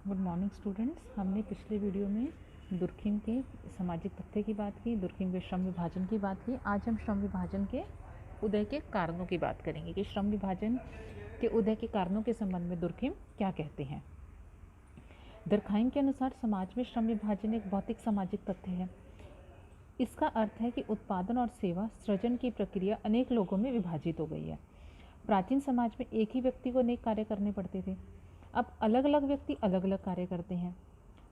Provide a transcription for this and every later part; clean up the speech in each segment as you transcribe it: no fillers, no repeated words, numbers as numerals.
Good morning students. हमने पिछले video में दुर्खिम के सामाजिक तथ्य की बात की, दुर्खिम के श्रम विभाजन की बात की। आज हम श्रम विभाजन के उदय के कारणों की बात करेंगे कि श्रम विभाजन के उदय के कारणों के संबंध में दुर्खिम क्या कहते हैं। दुर्खाइम के अनुसार समाज में श्रम विभाजन एक भौतिक सामाजिक तथ्य है। इसका अर्थ है कि उत्पादन और सेवा सृजन की प्रक्रिया अनेक लोगों में विभाजित हो गई है। प्राचीन समाज में एक ही व्यक्ति को अनेक कार्य करने पड़ते थे, अब अलग अलग व्यक्ति अलग अलग कार्य करते हैं।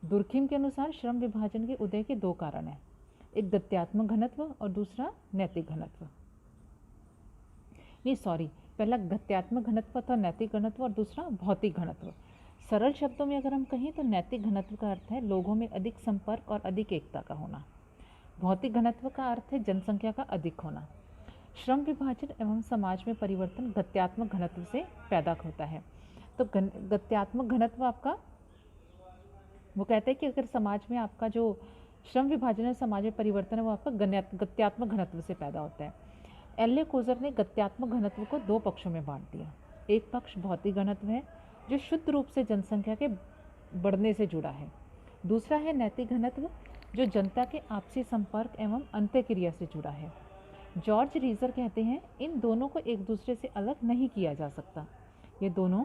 दुर्खिम के अनुसार श्रम विभाजन के उदय के दो कारण हैं, एक गत्यात्मक घनत्व और दूसरा नैतिक घनत्व। पहला गत्यात्मक घनत्व था नैतिक घनत्व और दूसरा भौतिक घनत्व। सरल शब्दों में अगर हम कहें तो नैतिक घनत्व का अर्थ है लोगों में अधिक संपर्क और अधिक एकता का होना। भौतिक घनत्व का अर्थ है जनसंख्या का अधिक होना। श्रम विभाजन एवं समाज में परिवर्तन गत्यात्मक घनत्व से पैदा होता है। तो गत्यात्मक घनत्व आपका, वो कहते हैं कि अगर समाज में आपका जो श्रम विभाजन है, समाज में परिवर्तन है, वो आपका गत्यात्मक घनत्व से पैदा होता है। एल कोजर ने गत्यात्मक घनत्व को दो पक्षों में बांट दिया। एक पक्ष भौतिक घनत्व है जो शुद्ध रूप से जनसंख्या के बढ़ने से जुड़ा है। दूसरा है नैतिक घनत्व जो जनता के आपसी संपर्क एवं अंत्यक्रिया से जुड़ा है। जॉर्ज रीजर कहते हैं इन दोनों को एक दूसरे से अलग नहीं किया जा सकता, ये दोनों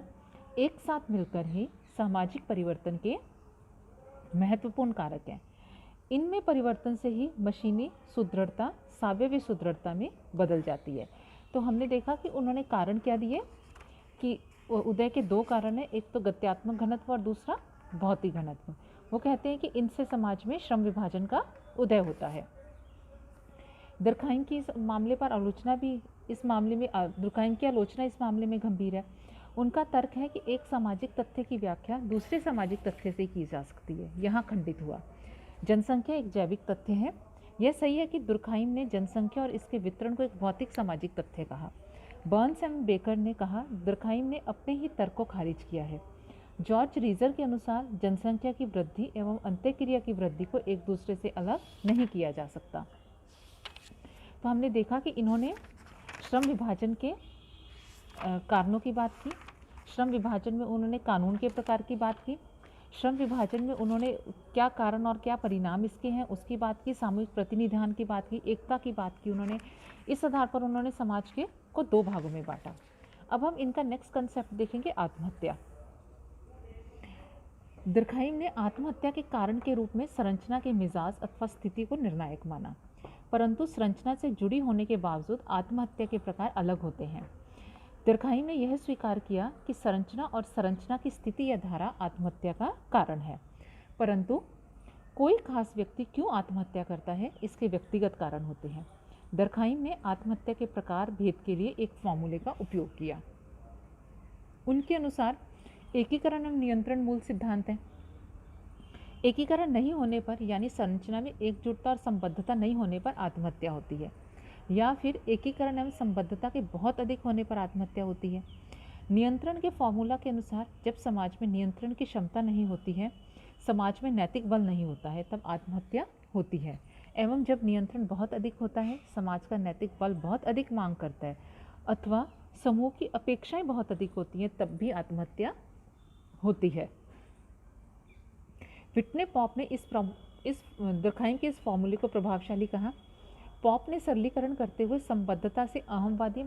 एक साथ मिलकर ही सामाजिक परिवर्तन के महत्वपूर्ण कारक हैं। इनमें परिवर्तन से ही मशीनी सुदृढ़ता सावयवी सुदृढ़ता में बदल जाती है। तो हमने देखा कि उन्होंने कारण क्या दिए कि उदय के दो कारण हैं, एक तो गत्यात्मक घनत्व और दूसरा भौतिक घनत्व। वो कहते हैं कि इनसे समाज में श्रम विभाजन का उदय होता है। दुर्खाइम की इस मामले पर आलोचना भी इस मामले में दुर्खाइम की आलोचना इस मामले में गंभीर है। उनका तर्क है कि एक सामाजिक तथ्य की व्याख्या दूसरे सामाजिक तथ्य से की जा सकती है, यहाँ खंडित हुआ। जनसंख्या एक जैविक तथ्य है। यह सही है कि दुर्खाइम ने जनसंख्या और इसके वितरण को एक भौतिक सामाजिक तथ्य कहा। बर्न्स एवं बेकर ने कहा दुर्खाइम ने अपने ही तर्क को खारिज किया है। जॉर्ज रीजर के अनुसार जनसंख्या की वृद्धि एवं अंत्यक्रिया की वृद्धि को एक दूसरे से अलग नहीं किया जा सकता। तो हमने देखा कि इन्होंने श्रम विभाजन के कारणों की बात की, श्रम विभाजन में उन्होंने कानून के प्रकार की बात की, श्रम विभाजन में उन्होंने क्या कारण और क्या परिणाम इसके हैं उसकी बात की, सामूहिक प्रतिनिधान की बात की, एकता की बात की उन्होंने। इस आधार पर उन्होंने समाज के को दो भागों में बांटा। अब हम इनका नेक्स्ट कंसेप्ट देखेंगे, आत्महत्या। दुर्खाइम ने आत्महत्या के कारण के रूप में संरचना के मिजाज अथवा स्थिति को निर्णायक माना, परंतु संरचना से जुड़ी होने के बावजूद आत्महत्या के प्रकार अलग होते हैं। दुर्खाइम ने यह स्वीकार किया कि संरचना और संरचना की स्थिति या धारा आत्महत्या का कारण है, परंतु कोई खास व्यक्ति क्यों आत्महत्या करता है इसके व्यक्तिगत कारण होते हैं। दुर्खाइम ने आत्महत्या के प्रकार भेद के लिए एक फॉर्मूले का उपयोग किया। उनके अनुसार एकीकरण एवं नियंत्रण मूल सिद्धांत है। एकीकरण नहीं होने पर यानी संरचना में एकजुटता और संबद्धता नहीं होने पर आत्महत्या होती है, या फिर एकीकरण एवं संबद्धता के बहुत अधिक होने पर आत्महत्या होती है। नियंत्रण के फॉर्मूला के अनुसार जब समाज में नियंत्रण की क्षमता नहीं होती है, समाज में नैतिक बल नहीं होता है, तब आत्महत्या होती है। एवं जब नियंत्रण बहुत अधिक होता है, समाज का नैतिक बल बहुत अधिक मांग करता है अथवा समूह की अपेक्षाएं बहुत अधिक होती हैं, तब भी आत्महत्या होती है। विटने पॉप ने इस दुर्खाइम के इस फॉर्मूले को प्रभावशाली कहा। पॉप ने सरलीकरण करते हुए संबद्धता से अहमवादी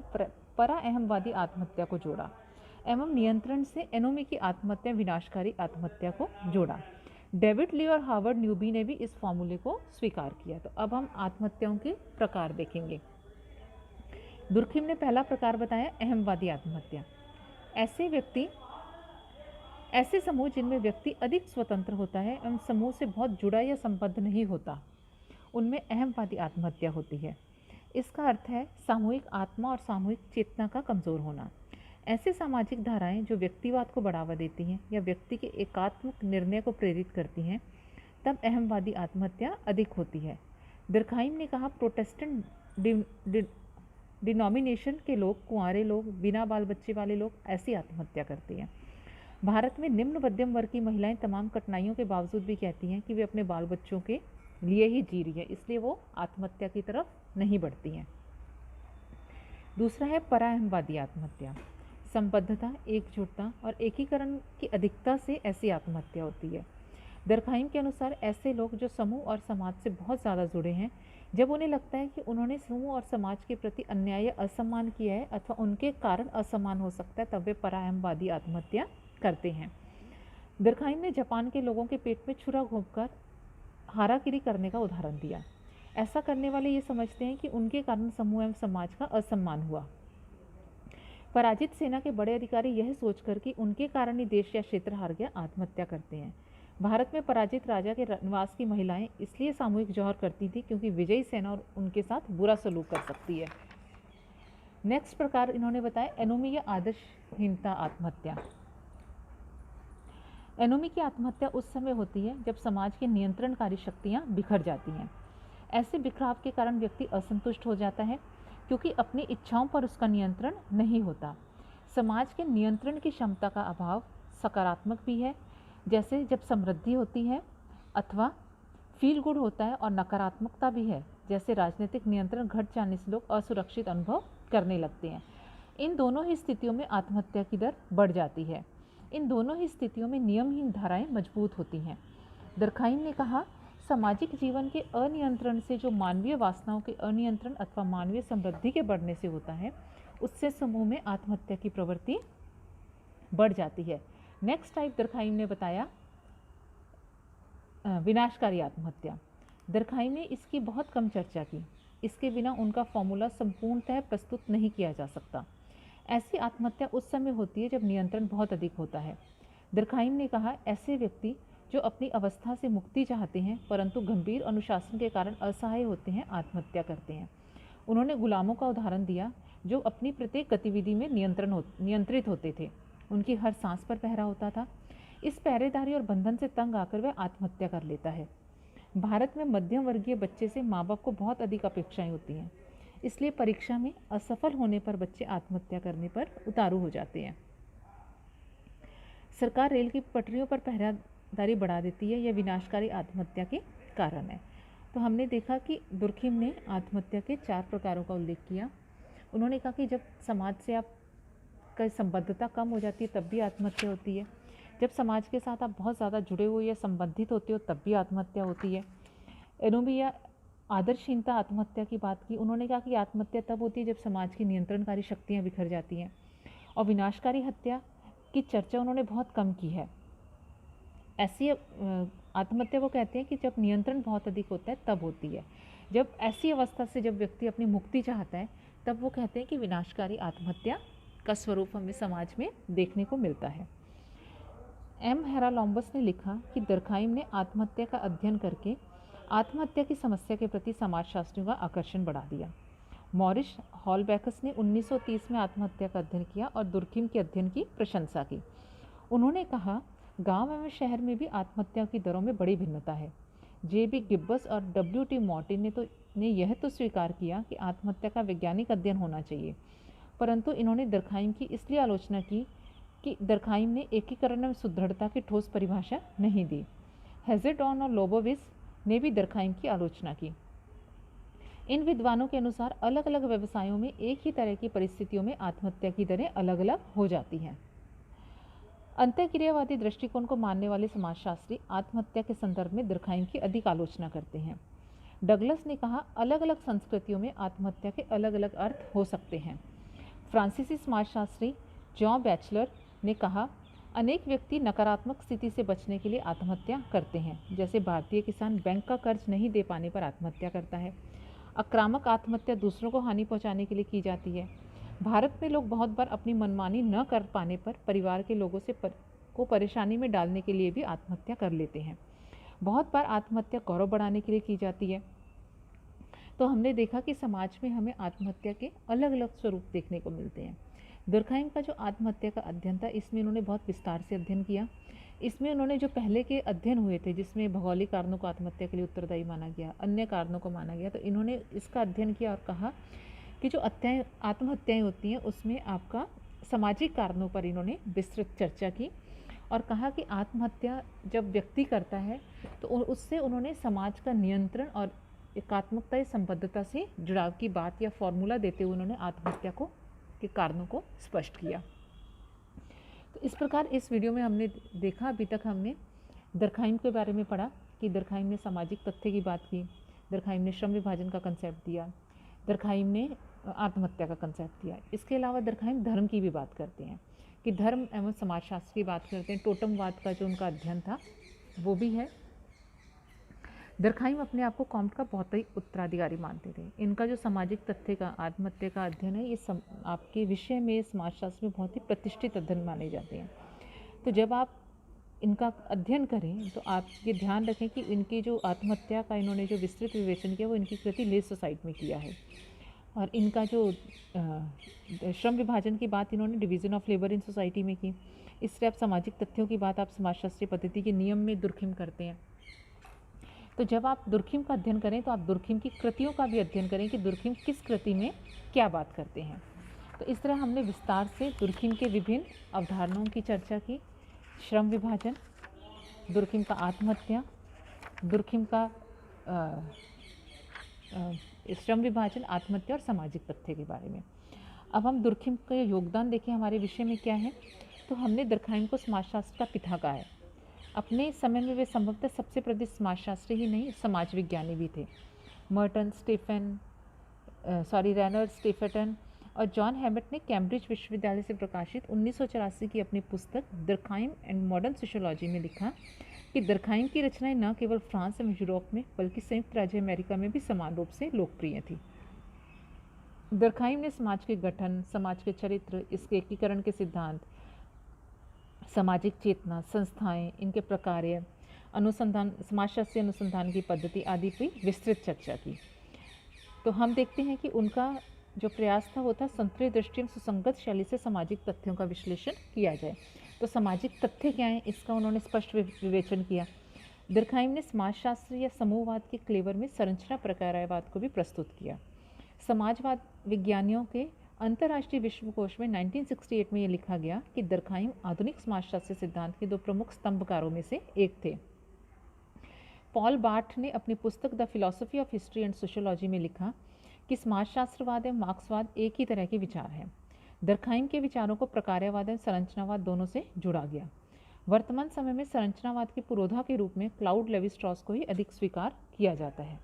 परा अहमवादी आत्महत्या को जोड़ा एवं नियंत्रण से एनोमी की आत्महत्या विनाशकारी आत्महत्या को जोड़ा। डेविड ली और हार्वर्ड न्यूबी ने भी इस फॉर्मूले को स्वीकार किया। तो अब हम आत्महत्याओं के प्रकार देखेंगे। दुर्खिम ने पहला प्रकार बताया अहमवादी आत्महत्या। ऐसे समूह जिनमें व्यक्ति अधिक स्वतंत्र होता है एवं समूह से बहुत जुड़ा या संबद्ध नहीं होता, उनमें अहमवादी आत्महत्या होती है। इसका अर्थ है सामूहिक आत्मा और सामूहिक चेतना का कमज़ोर होना। ऐसे सामाजिक धाराएं जो व्यक्तिवाद को बढ़ावा देती हैं या व्यक्ति के एकात्मक निर्णय को प्रेरित करती हैं, तब अहमवादी आत्महत्या अधिक होती है। दुर्खाइम ने कहा प्रोटेस्टेंट डिनोमिनेशन के लोग, कुंवारे लोग, बिना बाल बच्चे वाले लोग ऐसी आत्महत्या करते हैं। भारत में निम्न मध्यम वर्ग की महिलाएं तमाम कठिनाइयों के बावजूद भी कहती हैं कि वे अपने बाल बच्चों के लिए ही जी रही है, इसलिए वो आत्महत्या की तरफ नहीं बढ़ती हैं। दूसरा है पराअहमवादी आत्महत्या। संबद्धता, एकजुटता और एकीकरण की अधिकता से ऐसी आत्महत्या होती है। दरखाइम के अनुसार ऐसे लोग जो समूह और समाज से बहुत ज़्यादा जुड़े हैं, जब उन्हें लगता है कि उन्होंने समूह और समाज के प्रति अन्याय या असम्मान किया है अथवा उनके कारण असम्मान हो सकता है, तब वे परायमवादी आत्महत्या करते हैं। दरखाइम ने जापान के लोगों के पेट में छुरा घोंपकर हाराकिरी करने का उदाहरण दिया। ऐसा करने वाले ये समझते हैं कि उनके कारण समूह एवं समाज का असम्मान हुआ। पराजित सेना के बड़े अधिकारी यह सोचकर कि उनके कारण ही देश या क्षेत्र हार गया, आत्महत्या करते हैं। भारत में पराजित राजा के निवास की महिलाएं इसलिए सामूहिक जौहर करती थी क्योंकि विजयी सेना और उनके साथ बुरा सलूक कर सकती है। नेक्स्ट प्रकार इन्होंने बताया एनोमी या आदर्शहीनता आत्महत्या। एनोमी की आत्महत्या उस समय होती है जब समाज की नियंत्रणकारी शक्तियां बिखर जाती हैं। ऐसे बिखराव के कारण व्यक्ति असंतुष्ट हो जाता है क्योंकि अपनी इच्छाओं पर उसका नियंत्रण नहीं होता। समाज के नियंत्रण की क्षमता का अभाव सकारात्मक भी है, जैसे जब समृद्धि होती है, अथवा फील गुड होता है, और नकारात्मकता भी है, जैसे राजनीतिक नियंत्रण घट जाने से लोग असुरक्षित अनुभव करने लगते हैं। इन दोनों ही स्थितियों में आत्महत्या की दर बढ़ जाती है। इन दोनों ही स्थितियों में नियमहीन धाराएं मजबूत होती हैं। दरखाइम ने कहा, सामाजिक जीवन के अनियंत्रण से जो मानवीय वासनाओं के अनियंत्रण अथवा मानवीय समृद्धि के बढ़ने से होता है, उससे समूह में आत्महत्या की प्रवृत्ति बढ़ जाती है। नेक्स्ट टाइप दरखाइम ने बताया विनाशकारी आत्महत्या। दरखाइम ने इसकी बहुत कम चर्चा की। इसके बिना उनका फॉर्मूला संपूर्णतः प्रस्तुत नहीं किया जा सकता। ऐसी आत्महत्या उस समय होती है जब नियंत्रण बहुत अधिक होता है। दरखाइम ने कहा, ऐसे व्यक्ति जो अपनी अवस्था से मुक्ति चाहते हैं परंतु गंभीर अनुशासन के कारण असहाय होते हैं, आत्महत्या करते हैं। उन्होंने गुलामों का उदाहरण दिया जो अपनी प्रत्येक गतिविधि में नियंत्रित होते थे। उनकी हर सांस पर पहरा होता था। इस पहरेदारी और बंधन से तंग आकर वह आत्महत्या कर लेता है। भारत में मध्यम वर्गीय बच्चे से माँ बाप को बहुत अधिक अपेक्षाएं होती हैं, इसलिए परीक्षा में असफल होने पर बच्चे आत्महत्या करने पर उतारू हो जाते हैं। सरकार रेल की पटरियों पर पहरेदारी बढ़ा देती है, यह विनाशकारी आत्महत्या के कारण है। तो हमने देखा कि दुर्खिम ने आत्महत्या के 4 प्रकारों का उल्लेख किया। उन्होंने कहा कि जब समाज से आपका संबद्धता कम हो जाती है तब भी आत्महत्या होती है। जब समाज के साथ आप बहुत ज़्यादा जुड़े हुए या संबंधित होते हो तब भी आत्महत्या होती है। एनोमी या आदर्शहीनता आत्महत्या की बात की। उन्होंने कहा कि आत्महत्या तब होती है जब समाज की नियंत्रणकारी शक्तियाँ बिखर जाती हैं। और विनाशकारी हत्या की चर्चा उन्होंने बहुत कम की है। ऐसी आत्महत्या वो कहते हैं कि जब नियंत्रण बहुत अधिक होता है तब होती है। जब ऐसी अवस्था से जब व्यक्ति अपनी मुक्ति चाहता है तब वो कहते हैं कि विनाशकारी आत्महत्या का स्वरूप हमें समाज में देखने को मिलता है। एम हेरालॉम्बस ने लिखा कि दरखाइम ने आत्महत्या का अध्ययन करके आत्महत्या की समस्या के प्रति समाजशास्त्रियों का आकर्षण बढ़ा दिया। मॉरिस हॉलबैकस ने 1930 में आत्महत्या का अध्ययन किया और दुर्खिम के अध्ययन की प्रशंसा की। उन्होंने कहा, गांव एवं शहर में भी आत्महत्या की दरों में बड़ी भिन्नता है। जे.बी. गिब्बस और डब्ल्यू.टी. मॉर्टिन ने यह तो स्वीकार किया कि आत्महत्या का वैज्ञानिक अध्ययन होना चाहिए, परंतु इन्होंने दरखाइम की इसलिए आलोचना की कि दरखाइम ने एकीकरण एवं सुदृढ़ता की ठोस परिभाषा नहीं दी। हेजेडॉन और लोबोविस ने भी दरखाइम की आलोचना की। इन विद्वानों के अनुसार अलग अलग व्यवसायों में एक ही तरह की परिस्थितियों में आत्महत्या की दरें अलग अलग हो जाती हैं। अंतःक्रियावादी दृष्टिकोण को मानने वाले समाजशास्त्री आत्महत्या के संदर्भ में दरखाइम की अधिक आलोचना करते हैं। डगलस ने कहा, अलग अलग संस्कृतियों में आत्महत्या के अलग अलग अर्थ हो सकते हैं। फ्रांसीसी समाजशास्त्री जॉन बैचलर ने कहा, अनेक व्यक्ति नकारात्मक स्थिति से बचने के लिए आत्महत्या करते हैं। जैसे भारतीय किसान बैंक का कर्ज नहीं दे पाने पर आत्महत्या करता है। आक्रामक आत्महत्या दूसरों को हानि पहुंचाने के लिए की जाती है। भारत में लोग बहुत बार अपनी मनमानी न कर पाने पर परिवार के लोगों को परेशानी में डालने के लिए भी आत्महत्या कर लेते हैं। बहुत बार आत्महत्या गौरव बढ़ाने के लिए की जाती है। तो हमने देखा कि समाज में हमें आत्महत्या के अलग अलग स्वरूप देखने को मिलते हैं। दुर्खाइम का जो आत्महत्या का अध्ययन था, इसमें उन्होंने बहुत विस्तार से अध्ययन किया। इसमें उन्होंने जो पहले के अध्ययन हुए थे जिसमें भौगोलिक कारणों को आत्महत्या के लिए उत्तरदायी माना गया, अन्य कारणों को माना गया, तो इन्होंने इसका अध्ययन किया और कहा कि जो आत्महत्याएँ होती हैं उसमें आपका सामाजिक कारणों पर इन्होंने विस्तृत चर्चा की और कहा कि आत्महत्या जब व्यक्ति करता है तो उससे उन्होंने समाज का नियंत्रण और एकात्मकता या संबद्धता से जुड़ाव की बात या फॉर्मूला देते हुए उन्होंने आत्महत्या के कारणों को स्पष्ट किया। तो इस प्रकार इस वीडियो में हमने देखा, अभी तक हमने दर्कहाइम के बारे में पढ़ा कि दर्कहाइम ने सामाजिक तथ्य की बात की, दर्कहाइम ने श्रम विभाजन का कंसेप्ट दिया, दर्कहाइम ने आत्महत्या का कंसेप्ट दिया। इसके अलावा दर्कहाइम धर्म की भी बात करते हैं कि धर्म एवं समाजशास्त्र की बात करते हैं। टोटमवाद का जो उनका अध्ययन था वो भी है। दर्कहाइम अपने आप को कॉम्ट का बहुत ही उत्तराधिकारी मानते थे। इनका जो सामाजिक तथ्य का आत्महत्या का अध्ययन है, ये आपके विषय में समाजशास्त्र में बहुत ही प्रतिष्ठित अध्ययन माने जाते हैं। तो जब आप इनका अध्ययन करें तो आप ये ध्यान रखें कि इनकी जो आत्महत्या का इन्होंने जो विस्तृत विवेचन किया वो इनकी कृति लेस सोसाइटी में किया है। और इनका जो श्रम विभाजन की बात इन्होंने division of labour in society में की। इस तरह आप सामाजिक तथ्यों की बात आप समाजशास्त्रीय पद्धति के नियम में दुर्खिम करते हैं। तो जब आप दुर्खिम का अध्ययन करें तो आप दुर्खिम की कृतियों का भी अध्ययन करें कि दुर्खिम किस कृति में क्या बात करते हैं। तो इस तरह हमने विस्तार से दुर्खिम के विभिन्न अवधारणाओं की चर्चा की। श्रम विभाजन, दुर्खिम का आत्महत्या, दुर्खिम का श्रम विभाजन, आत्महत्या और सामाजिक तथ्य के बारे में। अब हम दुर्खिम का योगदान देखें हमारे विषय में क्या है। तो हमने दर्कहाइम को समाजशास्त्र का पिता कहा है। अपने समय में वे संभवतः सबसे प्रसिद्ध समाजशास्त्री ही नहीं, समाज विज्ञानी भी थे। रैनर स्टेफेटन और जॉन हैमेट ने कैम्ब्रिज विश्वविद्यालय से प्रकाशित 1984 की अपनी पुस्तक दर्कहाइम एंड मॉडर्न सोशियोलॉजी में लिखा कि दर्कहाइम की रचनाएं न केवल फ्रांस एवं यूरोप में बल्कि संयुक्त राज्य अमेरिका में भी समान रूप से लोकप्रिय थी। दर्कहाइम ने समाज के गठन, समाज के चरित्र, इसके एकीकरण के सिद्धांत, सामाजिक चेतना, संस्थाएं, इनके प्रकार्य, अनुसंधान, समाजशास्त्रीय अनुसंधान की पद्धति आदि पर विस्तृत चर्चा की। तो हम देखते हैं कि उनका जो प्रयास था वो था संतुलित दृष्टि एवं सुसंगत शैली से सामाजिक तथ्यों का विश्लेषण किया जाए। तो सामाजिक तथ्य क्या हैं, इसका उन्होंने स्पष्ट विवेचन किया। दर्कहाइम ने समाजशास्त्र या समूहवाद के क्लेवर में संरचना प्रकार्यवाद को भी प्रस्तुत किया। समाजवाद विज्ञानियों के अंतर्राष्ट्रीय विश्वकोश में 1968 में ये लिखा गया कि दर्कहाइम आधुनिक समाजशास्त्र सिद्धांत के 2 प्रमुख स्तंभकारों में से एक थे। पॉल बार्ट ने अपनी पुस्तक the philosophy of history and sociology में लिखा कि समाजशास्त्रवाद एवं मार्क्सवाद एक ही तरह के विचार हैं। दर्कहाइम के विचारों को प्रकार्यवाद एवं संरचनावाद दोनों से जुड़ा गया। वर्तमान समय में संरचनावाद के पुरोधा के रूप में क्लाउड लेवी-स्ट्रॉस को ही अधिक स्वीकार किया जाता है।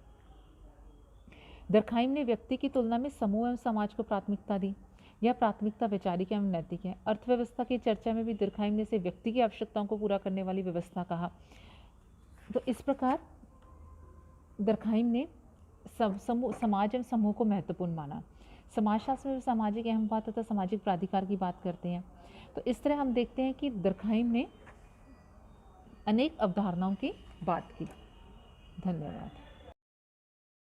दर्कहाइम ने व्यक्ति की तुलना में समूह एवं समाज को प्राथमिकता दी। यह प्राथमिकता वैचारिक एवं नैतिक है। अर्थव्यवस्था की चर्चा में भी दर्कहाइम ने इसे व्यक्ति की आवश्यकताओं को पूरा करने वाली व्यवस्था कहा। तो इस प्रकार दर्कहाइम ने समाज एवं समूह को महत्वपूर्ण माना। समाजशास्त्र में सामाजिक अहमवाद तथा सामाजिक प्राधिकार की बात करते हैं। तो इस तरह हम देखते हैं कि दर्कहाइम ने अनेक अवधारणाओं की बात की। धन्यवाद।